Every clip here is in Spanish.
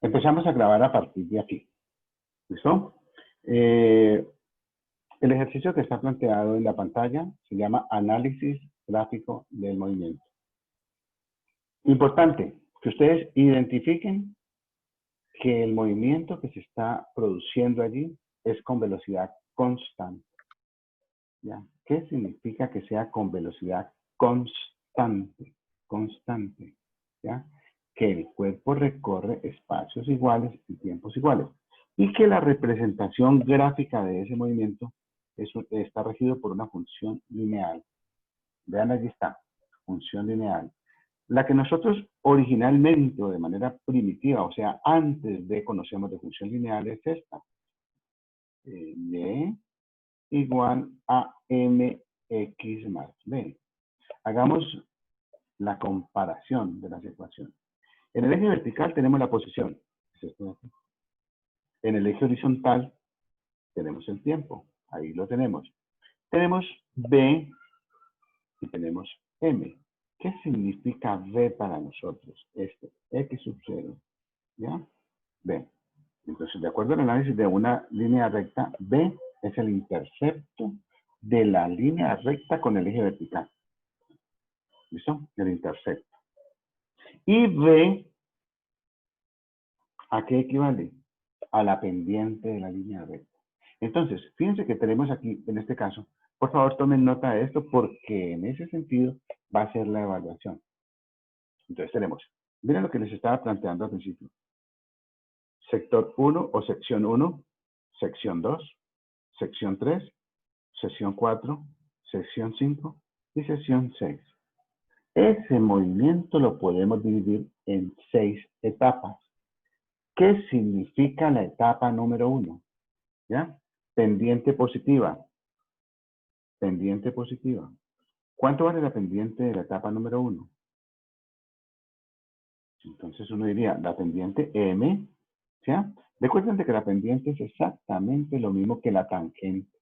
Empezamos a grabar a partir de aquí. ¿Listo? El ejercicio que está planteado en la pantalla se llama análisis gráfico del movimiento. Importante que ustedes identifiquen que el movimiento que se está produciendo allí es con velocidad constante. ¿Ya? ¿Qué significa que sea con velocidad constante? Constante. ¿Ya? Que el cuerpo recorre espacios iguales y tiempos iguales. Y que la representación gráfica de ese movimiento está regido por una función lineal. Vean, allí está, función lineal. La que nosotros originalmente o de manera primitiva, o sea, antes de conocemos de función lineal, es esta. Y igual a mx más b. Hagamos la comparación de las ecuaciones. En el eje vertical tenemos la posición. En el eje horizontal tenemos el tiempo. Ahí lo tenemos. Tenemos b y tenemos m. ¿Qué significa b para nosotros? X sub 0. ¿Ya? B. Entonces, de acuerdo al análisis de una línea recta, B es el intercepto de la línea recta con el eje vertical. ¿Listo? El intercepto. Y B, ¿a qué equivale? A la pendiente de la línea recta. Entonces, fíjense que tenemos aquí, en este caso, por favor tomen nota de esto porque en ese sentido va a ser la evaluación. Entonces tenemos, miren lo que les estaba planteando al principio. Sector 1 o sección 1, sección 2, sección 3, sección 4, sección 5 y sección 6. Ese movimiento lo podemos dividir en 6 etapas. ¿Qué significa la etapa número 1? ¿Ya? Pendiente positiva. Pendiente positiva. ¿Cuánto vale la pendiente de la etapa número 1? Entonces uno diría, la pendiente M, ¿ya? Recuerden que la pendiente es exactamente lo mismo que la tangente.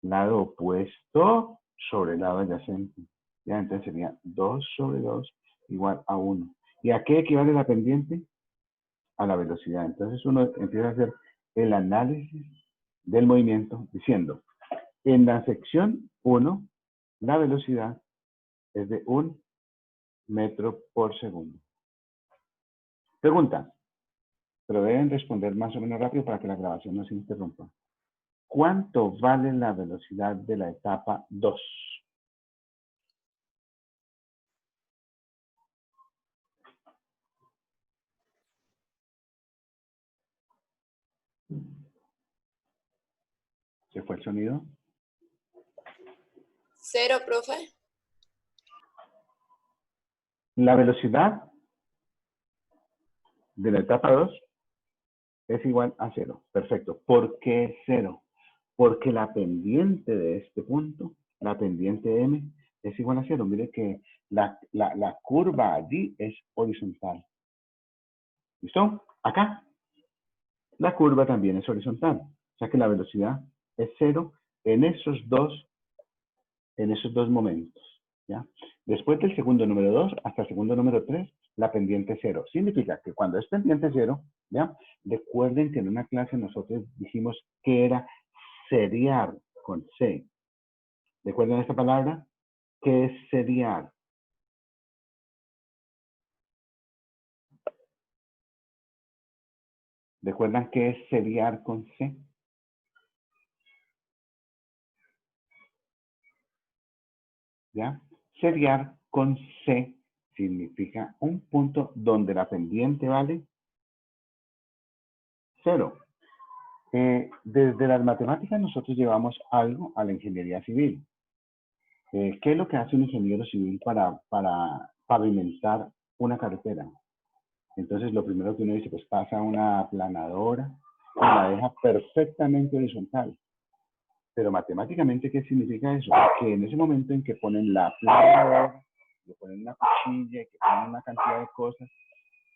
Lado opuesto sobre el lado adyacente. ¿Ya? Entonces sería 2 sobre 2 igual a 1. ¿Y a qué equivale la pendiente? A la velocidad. Entonces uno empieza a hacer el análisis del movimiento diciendo, en la sección 1, la velocidad es de 1 metro por segundo. Pregunta, pero deben responder más o menos rápido para que la grabación no se interrumpa. ¿Cuánto vale la velocidad de la etapa 2? ¿Se fue el sonido? 0, profe. La velocidad de la etapa 2 es igual a 0. Perfecto. ¿Por qué 0? Porque la pendiente de este punto, la pendiente M, es igual a 0. Mire que la curva allí es horizontal. ¿Listo? Acá. La curva también es horizontal. O sea que la velocidad es 0 en esos dos momentos. ¿Ya? Después del segundo número 2 hasta el segundo número 3, la pendiente 0. Significa que cuando es pendiente 0, ¿ya? Recuerden que en una clase nosotros dijimos que era seriar con C. ¿Recuerdan esta palabra? ¿Qué es seriar? ¿Recuerdan qué es seriar con C? ¿Ya? Seriar con C significa un punto donde la pendiente vale 0. Desde las matemáticas nosotros llevamos algo a la ingeniería civil. ¿Qué es lo que hace un ingeniero civil para pavimentar una carretera? Entonces lo primero que uno dice, pues pasa una aplanadora y la deja perfectamente horizontal. Pero matemáticamente, ¿qué significa eso? Que en ese momento en que ponen la aplanadora, le ponen una cuchilla, que ponen una cantidad de cosas,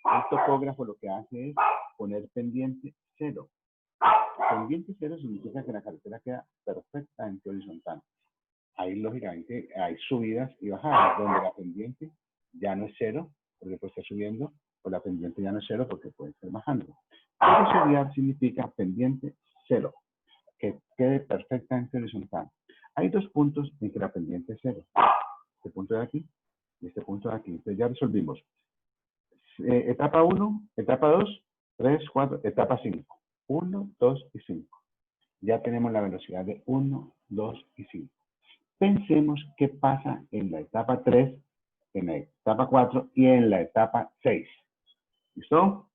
el topógrafo lo que hace es poner pendiente 0. Pendiente 0 significa que la carretera queda perfectamente horizontal. Ahí, lógicamente, hay subidas y bajadas, donde la pendiente ya no es 0, porque pues está subiendo, pues la pendiente ya no es 0 porque puede ser bajando. Eso significa pendiente 0, que quede perfectamente horizontal. Hay dos puntos en que la pendiente es 0. Este punto de aquí y este punto de aquí. Entonces ya resolvimos. Etapa 1, etapa 2, 3, 4, etapa 5. 1, 2 y 5. Ya tenemos la velocidad de 1, 2 y 5. Pensemos qué pasa en la etapa 3, en la etapa 4 y en la etapa 6. ¿Listo?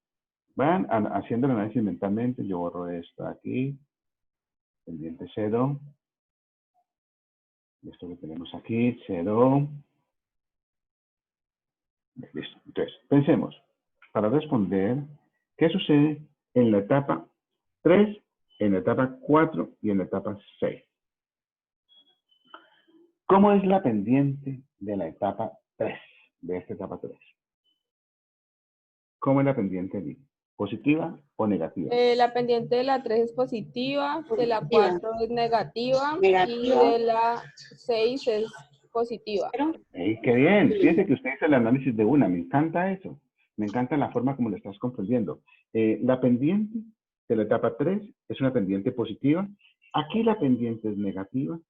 Van haciendo el análisis mentalmente. Yo borro esto aquí. Pendiente 0. Esto que tenemos aquí, 0. Listo. Entonces, pensemos, para responder, ¿qué sucede en la etapa 3, en la etapa 4 y en la etapa 6? ¿Cómo es la pendiente de la etapa 3, de esta etapa 3? ¿Cómo es la pendiente allí? ¿Positiva o negativa? La pendiente de la 3 es positiva, de la 4 es negativa y de la 6 es positiva. ¡Ey, qué bien! Fíjense que usted hizo el análisis de una. Me encanta eso. Me encanta la forma como lo estás comprendiendo. La pendiente de la etapa 3 es una pendiente positiva. Aquí la pendiente es negativa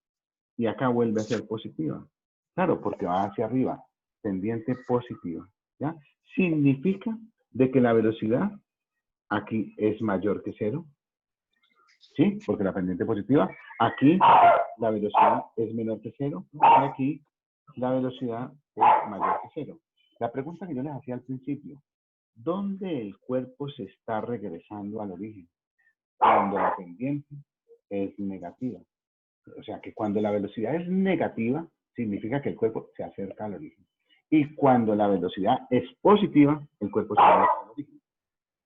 y acá vuelve a ser positiva. Claro, porque va hacia arriba. Pendiente positiva. ¿Ya? Significa de que la velocidad aquí es mayor que 0. ¿Sí? Porque la pendiente positiva. Aquí la velocidad es menor que 0. Y aquí la velocidad es mayor que 0. La pregunta que yo les hacía al principio. ¿Dónde el cuerpo se está regresando al origen? Cuando la pendiente es negativa. O sea que cuando la velocidad es negativa, significa que el cuerpo se acerca al origen. Y cuando la velocidad es positiva, el cuerpo se aleja al origen.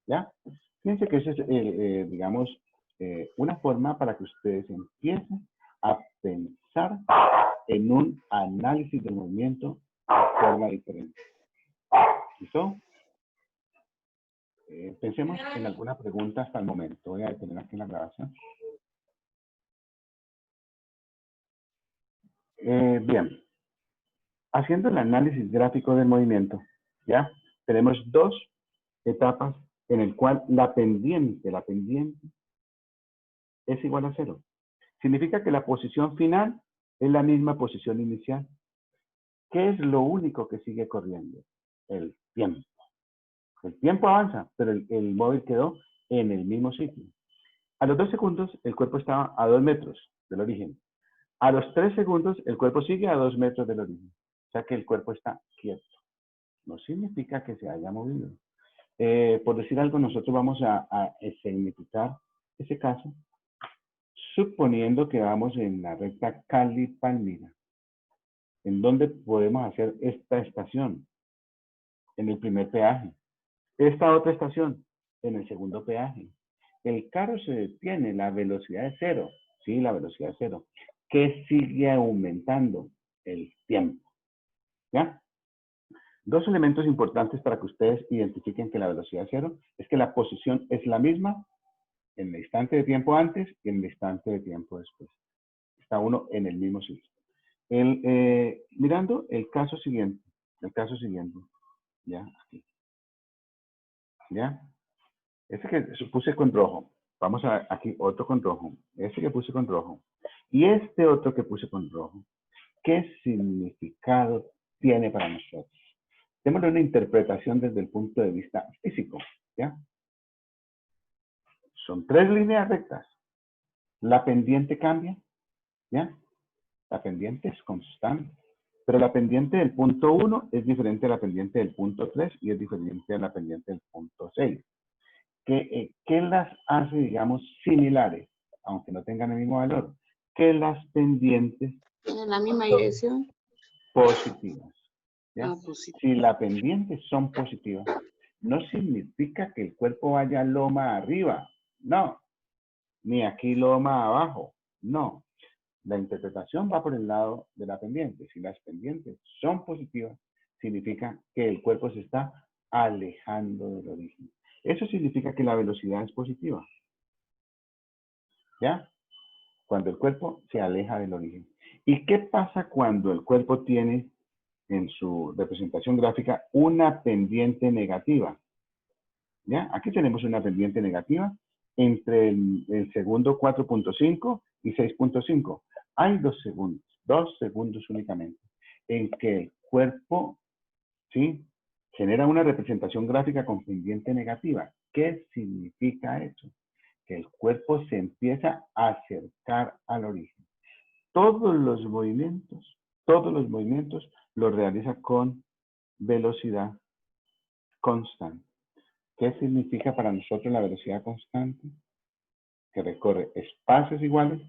¿Ya? Fíjense que esa es, digamos, una forma para que ustedes empiecen a pensar en un análisis del movimiento de forma diferente. ¿Listo? Pensemos en alguna pregunta hasta el momento. Voy a detener aquí la grabación. Bien. Haciendo el análisis gráfico del movimiento, ¿ya? Tenemos dos etapas en el cual la pendiente es igual a 0. Significa que la posición final es la misma posición inicial. ¿Qué es lo único que sigue corriendo? El tiempo. El tiempo avanza, pero el móvil quedó en el mismo sitio. A los 2 segundos, el cuerpo estaba a 2 metros del origen. A los 3 segundos, el cuerpo sigue a 2 metros del origen. O sea que el cuerpo está quieto. No significa que se haya movido. Por decir algo, nosotros vamos a significar ese caso suponiendo que vamos en la recta Cali-Palmira. ¿En dónde podemos hacer esta estación? En el primer peaje. Esta otra estación, en el segundo peaje. El carro se detiene, la velocidad es 0. Sí, la velocidad es 0. ¿Qué sigue aumentando? El tiempo. ¿Ya? Dos elementos importantes para que ustedes identifiquen que la velocidad es 0 es que la posición es la misma en el instante de tiempo antes y en el instante de tiempo después. Está uno en el mismo sitio. Mirando el caso siguiente, ya, aquí, ya, este que puse con rojo, vamos a aquí otro con rojo, este que puse con rojo, y este otro que puse con rojo, ¿qué significado tiene para nosotros? Démosle una interpretación desde el punto de vista físico, ¿ya? Son 3 líneas rectas, la pendiente cambia, ¿ya? La pendiente es constante. Pero la pendiente del punto 1 es diferente a la pendiente del punto 3 y es diferente a la pendiente del punto 6. ¿Qué las hace, digamos, similares, aunque no tengan el mismo valor? Que las pendientes ¿En la misma dirección? Positivas. ¿Ya? Ah, positivo. Si las pendientes son positivas, no significa que el cuerpo vaya loma arriba. No. Ni aquí loma abajo. No. La interpretación va por el lado de la pendiente. Si las pendientes son positivas, significa que el cuerpo se está alejando del origen. Eso significa que la velocidad es positiva. ¿Ya? Cuando el cuerpo se aleja del origen. ¿Y qué pasa cuando el cuerpo tiene en su representación gráfica una pendiente negativa? ¿Ya? Aquí tenemos una pendiente negativa entre el segundo 4.5 y 6.5. Hay 2 segundos únicamente, en que el cuerpo, ¿sí?, genera una representación gráfica con pendiente negativa. ¿Qué significa eso? Que el cuerpo se empieza a acercar al origen. Todos los movimientos los realiza con velocidad constante. ¿Qué significa para nosotros la velocidad constante? Que recorre espacios iguales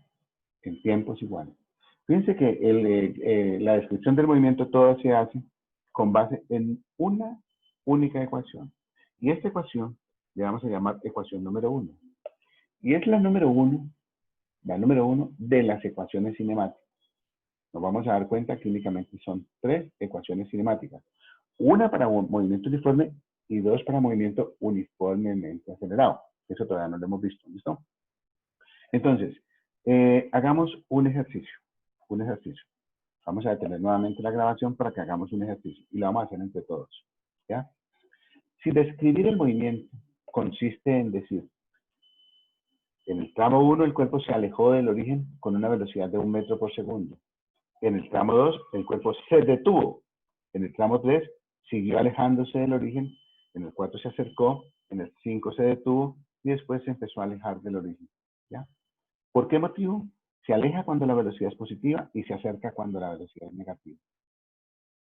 en tiempos iguales. Fíjense que la descripción del movimiento todo se hace con base en una única ecuación. Y esta ecuación le vamos a llamar ecuación número 1. Y es la número uno de las ecuaciones cinemáticas. Nos vamos a dar cuenta que únicamente son 3 ecuaciones cinemáticas. Una para movimiento uniforme y 2 para movimiento uniformemente acelerado. Eso todavía no lo hemos visto, ¿listo? Entonces, hagamos un ejercicio. Vamos a detener nuevamente la grabación para que hagamos un ejercicio. Y lo vamos a hacer entre todos, ¿ya? Si describir el movimiento consiste en decir, en el tramo 1 el cuerpo se alejó del origen con una velocidad de 1 metro por segundo. En el tramo 2 el cuerpo se detuvo. En el tramo 3 siguió alejándose del origen. En el 4 se acercó. En el 5 se detuvo y después se empezó a alejar del origen, ¿ya? ¿Por qué motivo? Se aleja cuando la velocidad es positiva y se acerca cuando la velocidad es negativa.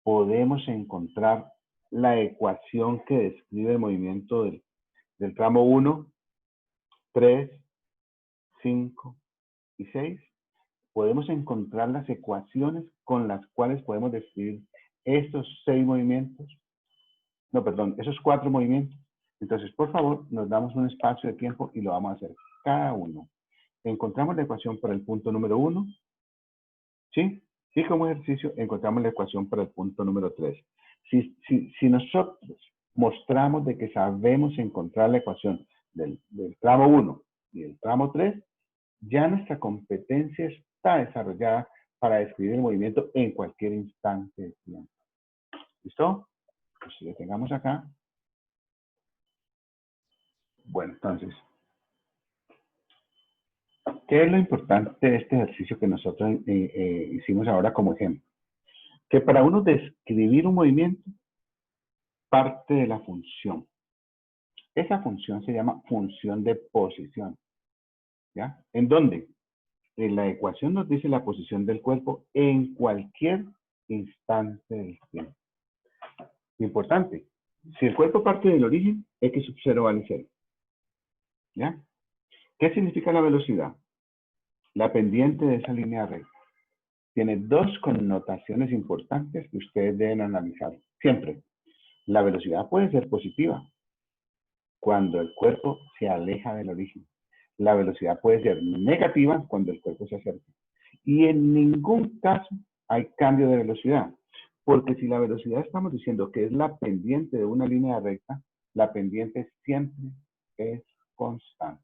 Podemos encontrar la ecuación que describe el movimiento del tramo 1, 3, 5 y 6. Podemos encontrar las ecuaciones con las cuales podemos describir estos 6 movimientos. No, perdón, esos 4 movimientos. Entonces, por favor, nos damos un espacio de tiempo y lo vamos a hacer cada uno. Encontramos la ecuación para el punto número 1, ¿sí? Y como ejercicio encontramos la ecuación para el punto número 3. Si nosotros mostramos de que sabemos encontrar la ecuación del tramo 1 y el tramo 3, ya nuestra competencia está desarrollada para describir el movimiento en cualquier instante de tiempo. ¿Listo? Pues si lo tengamos acá. Bueno, entonces, ¿qué es lo importante de este ejercicio que nosotros hicimos ahora como ejemplo? Que para uno describir un movimiento parte de la función. Esa función se llama función de posición. ¿Ya? ¿En dónde? En la ecuación nos dice la posición del cuerpo en cualquier instante del tiempo. Importante. Si el cuerpo parte del origen, x sub 0 vale 0. ¿Ya? ¿Qué significa la velocidad? La pendiente de esa línea recta. Tiene 2 connotaciones importantes que ustedes deben analizar. Siempre. La velocidad puede ser positiva cuando el cuerpo se aleja del origen. La velocidad puede ser negativa cuando el cuerpo se acerca. Y en ningún caso hay cambio de velocidad. Porque si la velocidad estamos diciendo que es la pendiente de una línea recta, la pendiente siempre es constante.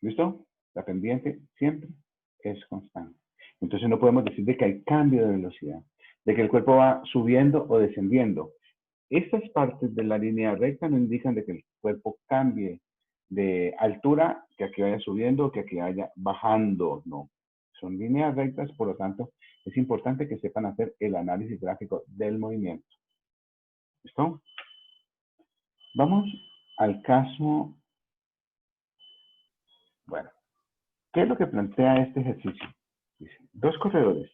¿Listo? La pendiente siempre es constante. Entonces no podemos decir de que hay cambio de velocidad, de que el cuerpo va subiendo o descendiendo. Estas partes de la línea recta no indican de que el cuerpo cambie de altura, que aquí vaya subiendo o que aquí vaya bajando, no. Son líneas rectas, por lo tanto, es importante que sepan hacer el análisis gráfico del movimiento. ¿Listo? Vamos al caso. Bueno, ¿qué es lo que plantea este ejercicio? Dice, 2 corredores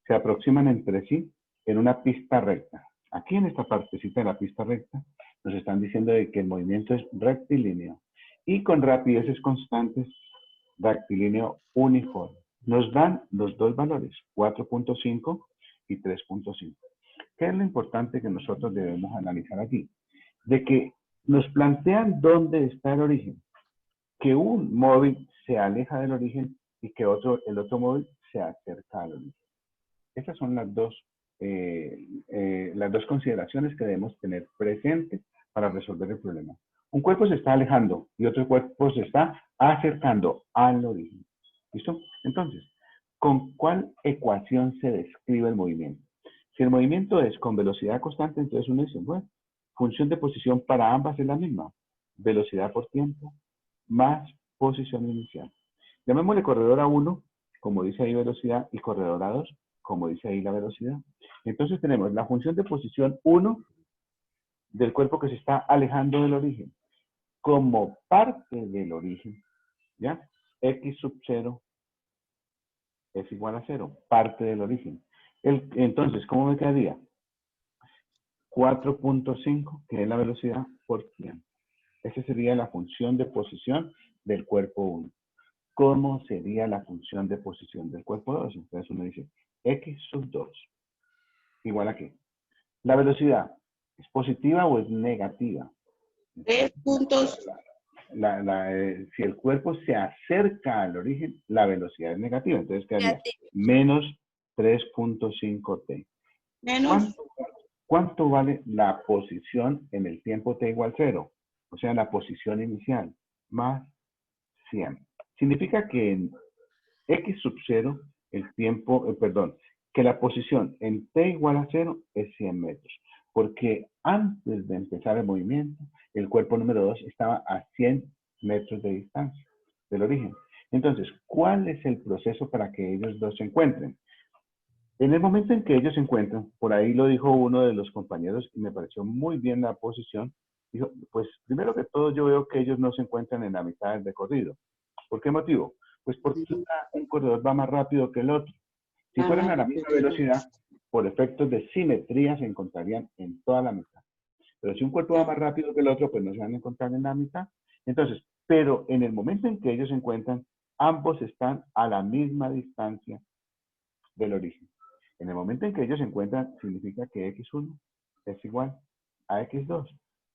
se aproximan entre sí en una pista recta. Aquí en esta partecita de la pista recta nos están diciendo de que el movimiento es rectilíneo y con rapideces constantes, rectilíneo uniforme. Nos dan los 2 valores, 4.5 y 3.5. ¿Qué es lo importante que nosotros debemos analizar aquí? De que nos plantean dónde está el origen. Que un móvil se aleja del origen y que el otro móvil se acerca al origen. Estas son las dos consideraciones que debemos tener presentes para resolver el problema. Un cuerpo se está alejando y otro cuerpo se está acercando al origen. ¿Listo? Entonces, ¿con cuál ecuación se describe el movimiento? Si el movimiento es con velocidad constante, entonces uno dice, bueno, función de posición para ambas es la misma. Velocidad por tiempo más posición inicial. Llamémosle corredor a 1, como dice ahí velocidad, y corredor a 2, como dice ahí la velocidad. Entonces tenemos la función de posición 1 del cuerpo que se está alejando del origen. Como parte del origen, ¿ya? X sub 0 es igual a 0, parte del origen. Entonces, ¿cómo me quedaría? 4.5, que es la velocidad por tiempo. Esa sería la función de posición del cuerpo 1. ¿Cómo sería la función de posición del cuerpo 2? Entonces uno dice, X sub 2, igual a ¿qué? La velocidad, ¿es positiva o es negativa? 3 puntos. Si el cuerpo se acerca al origen, la velocidad es negativa. Entonces quedaría menos 3.5 t. Menos. ¿Cuánto vale la posición en el tiempo t igual 0? O sea, la posición inicial, más 100. Significa que en x sub 0, el tiempo, que la posición en t igual a 0 es 100 metros. Porque antes de empezar el movimiento, el cuerpo número 2 estaba a 100 metros de distancia del origen. Entonces, ¿cuál es el proceso para que ellos dos se encuentren? En el momento en que ellos se encuentran, por ahí lo dijo uno de los compañeros y me pareció muy bien la posición, dijo, pues primero que todo yo veo que ellos no se encuentran en la mitad del recorrido. ¿Por qué motivo? Pues porque un corredor va más rápido que el otro. Si fueran a la misma velocidad, por efectos de simetría se encontrarían en toda la mitad. Pero si un cuerpo va más rápido que el otro, pues no se van a encontrar en la mitad. Entonces, pero en el momento en que ellos se encuentran, ambos están a la misma distancia del origen. En el momento en que ellos se encuentran, significa que X1 es igual a X2.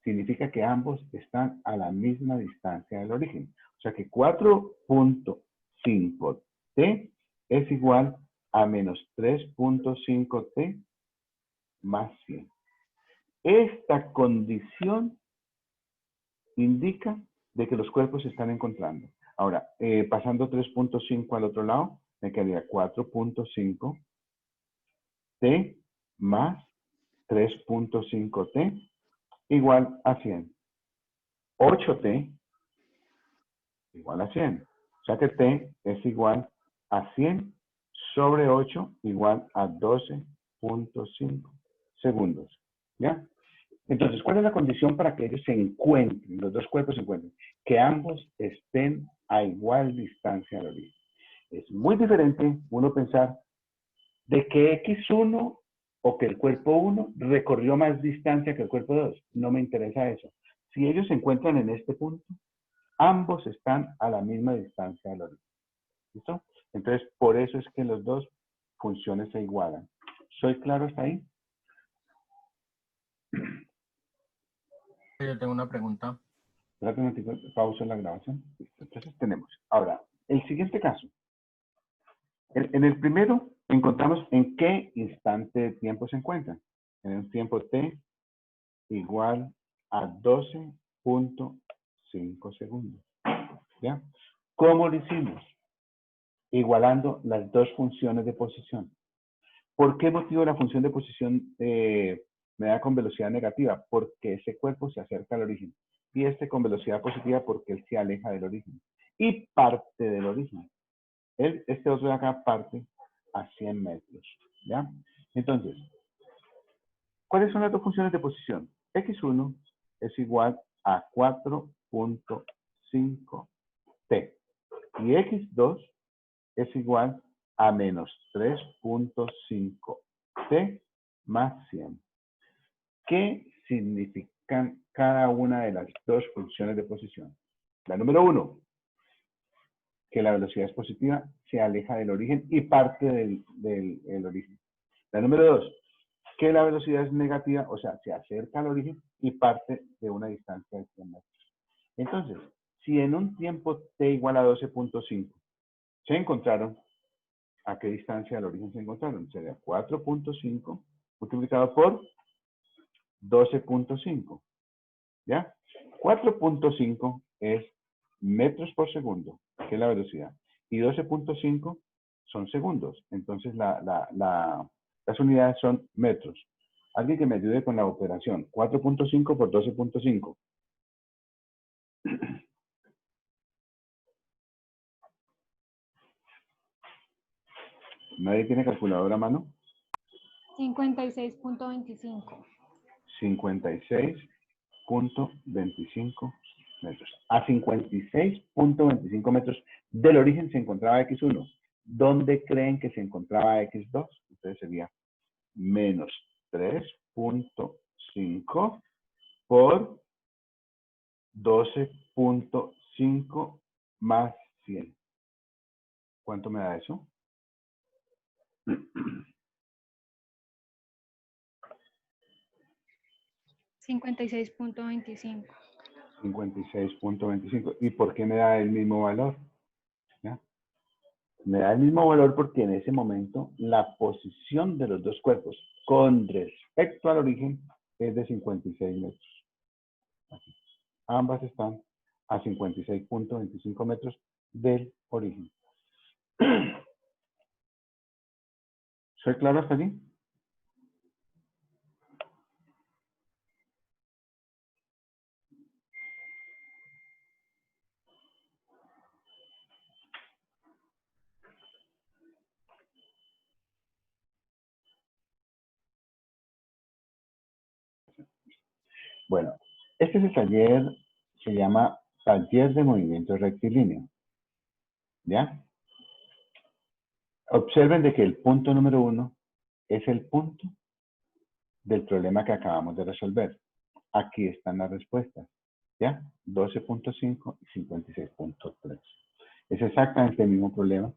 Significa que ambos están a la misma distancia del origen. O sea que 4.5t es igual a menos 3.5t más 100. Esta condición indica de que los cuerpos se están encontrando. Ahora, pasando 3.5 al otro lado, me quedaría 4.5 t más 3.5t igual a 100. 8t igual a 100. O sea que t es igual a 100 sobre 8 igual a 12.5 segundos. ¿Ya? Entonces, ¿cuál es la condición para que ellos se encuentren, los dos cuerpos se encuentren? Que ambos estén a igual distancia del origen. Es muy diferente uno pensar de que X1 o que el cuerpo 1 recorrió más distancia que el cuerpo 2. No me interesa eso. Si ellos se encuentran en este punto, ambos están a la misma distancia del origen. ¿Listo? Entonces, por eso es que los dos funciones se igualan. ¿Soy claro hasta ahí? Yo tengo una pregunta. Pausa la grabación. Entonces tenemos. Ahora, el siguiente caso. En el primero, encontramos en qué instante de tiempo se encuentran. En un tiempo t igual a 12.5 segundos. ¿Ya? ¿Cómo lo hicimos? Igualando las dos funciones de posición. ¿Por qué motivo la función de posición me da con velocidad negativa? Porque ese cuerpo se acerca al origen. Y este con velocidad positiva porque él se aleja del origen. Y parte del origen. Este otro de acá parte a 100 metros. ¿Ya? Entonces, ¿cuáles son las dos funciones de posición? X1 es igual a 4.5t. Y X2 es igual a menos 3.5t más 100. ¿Qué significan cada una de las dos funciones de posición? La número 1, que la velocidad es positiva, se aleja del origen y parte del origen. La número 2, que la velocidad es negativa, o sea, se acerca al origen y parte de una distancia de 100 metros. Entonces, si en un tiempo t igual a 12.5 se encontraron, ¿a qué distancia del origen se encontraron? Sería 4.5 multiplicado por 12.5. ¿Ya? 4.5 es metros por segundo, que es la velocidad. Y 12.5 son segundos. Entonces, las unidades son metros. Alguien que me ayude con la operación. 4.5 por 12.5. ¿Nadie tiene calculadora a mano? 56.25. 56.25 metros. A 56.25 metros del origen se encontraba X1. ¿Dónde creen que se encontraba X2? Entonces sería menos 3.5 por 12.5 más 100. ¿Cuánto me da eso? 56.25. 56.25. ¿Y por qué me da el mismo valor? ¿Ya? Me da el mismo valor porque en ese momento la posición de los dos cuerpos con respecto al origen es de 56 metros. Aquí. Ambas están a 56.25 metros del origen. ¿Soy claro hasta allí? Bueno, este es el taller, se llama Taller de Movimiento Rectilíneo. ¿Ya? Observen de que el punto número 1 es el punto del problema que acabamos de resolver. Aquí están las respuestas. ¿Ya? 12.5 y 56.3. Es exactamente el mismo problema.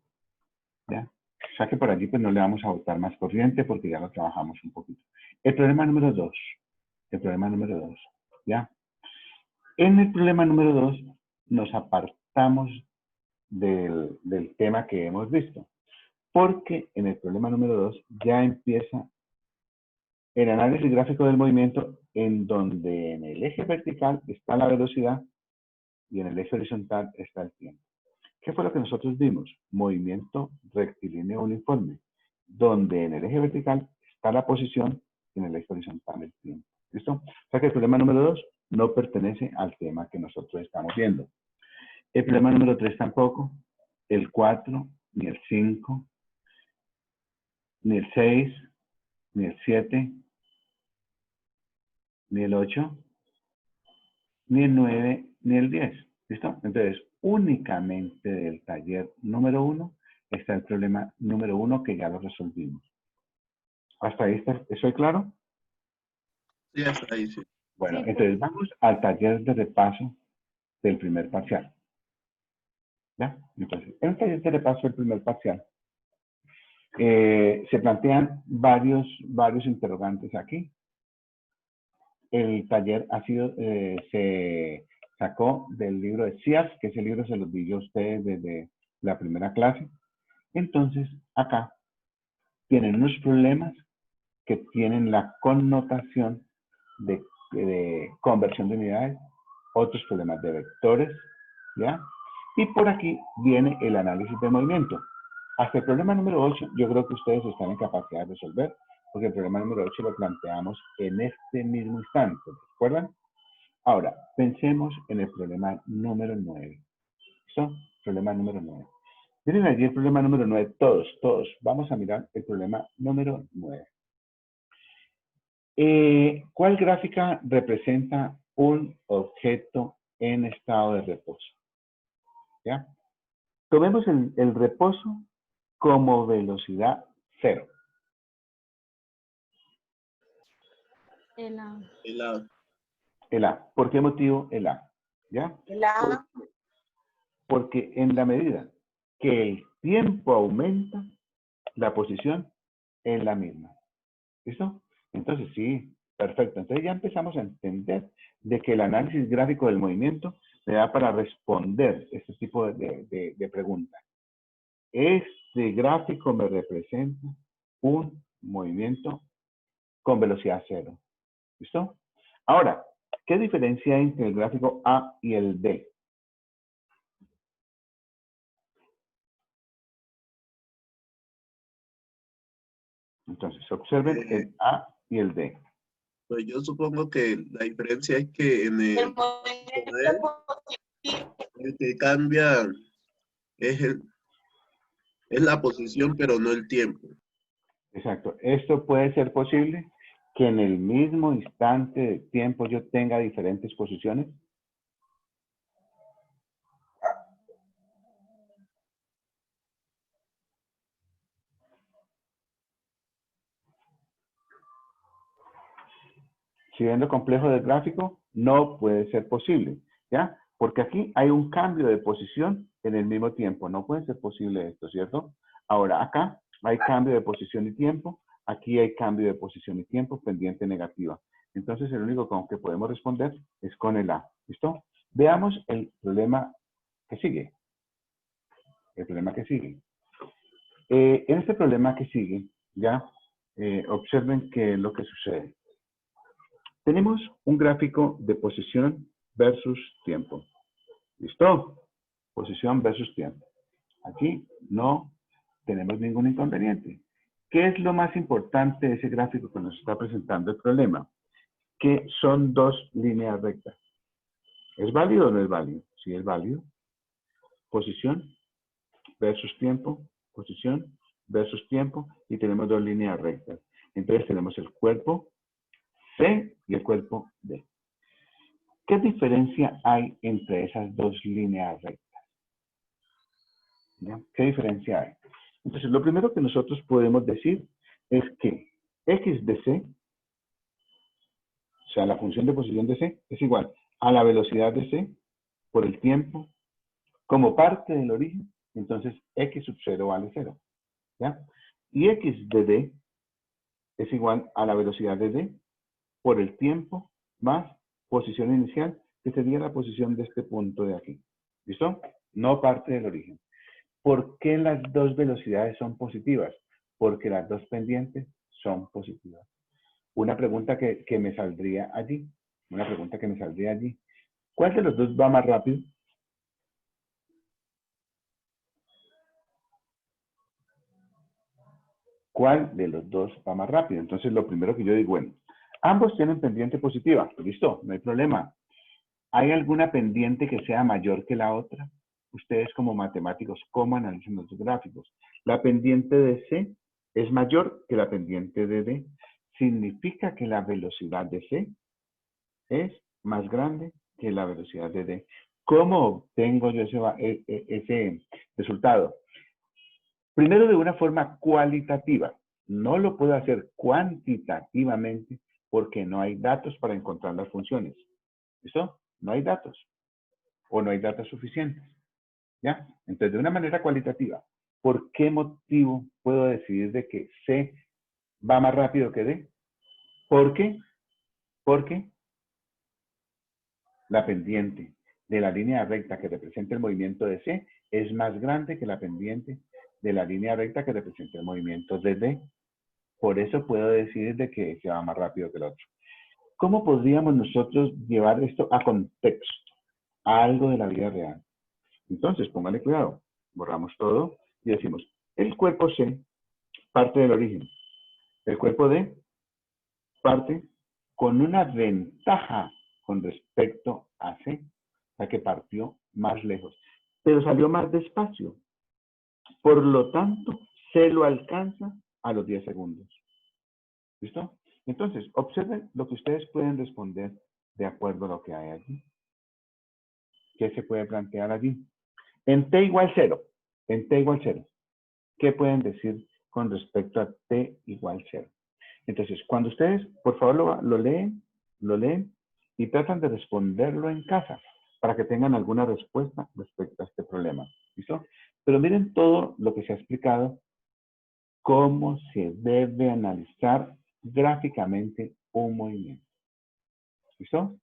¿Ya? O sea que por allí pues no le vamos a botar más corriente porque ya lo trabajamos un poquito. El problema número 2. El problema número 2. ¿Ya? En el problema número 2 nos apartamos del tema que hemos visto. Porque en el problema número 2 ya empieza el análisis gráfico del movimiento en donde en el eje vertical está la velocidad y en el eje horizontal está el tiempo. ¿Qué fue lo que nosotros vimos? Movimiento rectilíneo uniforme, donde en el eje vertical está la posición y en el eje horizontal el tiempo. ¿Listo? O sea que el problema número 2 no pertenece al tema que nosotros estamos viendo. El problema número 3 tampoco, el 4, ni el 5, ni el 6, ni el 7, ni el 8, ni el 9, ni el 10. ¿Listo? Entonces, únicamente del taller número 1 está el problema número 1 que ya lo resolvimos. ¿Hasta ahí estoy claro? Sí, hasta ahí, sí. Bueno, Sí, entonces vamos al taller de repaso del primer parcial. ¿Ya? Entonces, en el taller de repaso del primer parcial se plantean varios interrogantes aquí. El taller ha sido, se sacó del libro de CIAS, que ese libro se los di yo a ustedes desde la primera clase. Entonces, acá tienen unos problemas que tienen la connotación de conversión de unidades, otros problemas de vectores, ¿ya? Y por aquí viene el análisis de movimiento. Hasta el problema número 8, yo creo que ustedes están en capacidad de resolver, porque el problema número 8 lo planteamos en este mismo instante, ¿recuerdan? Ahora, pensemos en el problema número 9. ¿Listo? Problema número 9. Miren allí el problema número 9, todos. Vamos a mirar el problema número 9. ¿Cuál gráfica representa un objeto en estado de reposo? ¿Ya? Tomemos el reposo como velocidad 0. El A. El A. ¿Por qué motivo el A? ¿Ya? Porque en la medida que el tiempo aumenta, la posición es la misma. ¿Listo? Entonces, sí, perfecto. Entonces ya empezamos a entender de que el análisis gráfico del movimiento me da para responder este tipo de preguntas. Este gráfico me representa un movimiento con velocidad 0. ¿Listo? Ahora, ¿qué diferencia hay entre el gráfico A y el D? Entonces, observen el A y el D. Pues yo supongo que la diferencia es que en El el movimiento positivo. el que cambia es, es la posición, pero no el tiempo. Exacto. Esto puede ser posible que en el mismo instante de tiempo yo tenga diferentes posiciones. Si ven lo complejo del gráfico, no puede ser posible, ¿ya? Porque aquí hay un cambio de posición en el mismo tiempo. No puede ser posible esto, ¿cierto? Ahora, acá hay cambio de posición y tiempo. Aquí hay cambio de posición y tiempo, pendiente negativa. Entonces, el único con que podemos responder es con el A. ¿Listo? Veamos el problema que sigue. El problema que sigue. En este problema que sigue, ya, observen qué es lo que sucede. Tenemos un gráfico de posición versus tiempo. ¿Listo? Posición versus tiempo. Aquí no tenemos ningún inconveniente. ¿Qué es lo más importante de ese gráfico que nos está presentando el problema? Que son dos líneas rectas. ¿Es válido o no es válido? Sí, es válido. Posición versus tiempo, posición versus tiempo, y tenemos dos líneas rectas. Entonces tenemos el cuerpo C y el cuerpo D. ¿Qué diferencia hay entre esas dos líneas rectas? ¿Ya? ¿Qué diferencia hay? Entonces, lo primero que nosotros podemos decir es que x de c, o sea, la función de posición de c, es igual a la velocidad de c por el tiempo como parte del origen. Entonces, x sub 0 vale 0. ¿Ya? Y x de d es igual a la velocidad de d por el tiempo más posición inicial, que sería la posición de este punto de aquí. ¿Listo? No parte del origen. ¿Por qué las dos velocidades son positivas? Porque las dos pendientes son positivas. Una pregunta que me saldría allí. Una pregunta que me saldría allí. ¿Cuál de los dos va más rápido? ¿Cuál de los dos va más rápido? Entonces, lo primero que yo digo, bueno, ambos tienen pendiente positiva. Listo, no hay problema. ¿Hay alguna pendiente que sea mayor que la otra? Ustedes como matemáticos, ¿cómo analizan los gráficos? La pendiente de C es mayor que la pendiente de D. Significa que la velocidad de C es más grande que la velocidad de D. ¿Cómo obtengo yo ese resultado? Primero, de una forma cualitativa. No lo puedo hacer cuantitativamente porque no hay datos para encontrar las funciones. ¿Listo? No hay datos. O no hay datos suficientes. ¿Ya? Entonces, de una manera cualitativa, ¿por qué motivo puedo decidir de que C va más rápido que D? ¿Por qué? Porque la pendiente de la línea recta que representa el movimiento de C es más grande que la pendiente de la línea recta que representa el movimiento de D. Por eso puedo decidir de que se va más rápido que el otro. ¿Cómo podríamos nosotros llevar esto a contexto, a algo de la vida real? Entonces, póngale cuidado. Borramos todo y decimos, el cuerpo C parte del origen. El cuerpo D parte con una ventaja con respecto a C, o sea que partió más lejos, pero salió más despacio. Por lo tanto, C lo alcanza a los 10 segundos. ¿Listo? Entonces, observen lo que ustedes pueden responder de acuerdo a lo que hay allí. ¿Qué se puede plantear allí? En t igual 0, en t igual 0, ¿qué pueden decir con respecto a t igual 0? Entonces, cuando ustedes, por favor, lo leen y tratan de responderlo en casa para que tengan alguna respuesta respecto a este problema. ¿Listo? Pero miren todo lo que se ha explicado, cómo se debe analizar gráficamente un movimiento. ¿Listo?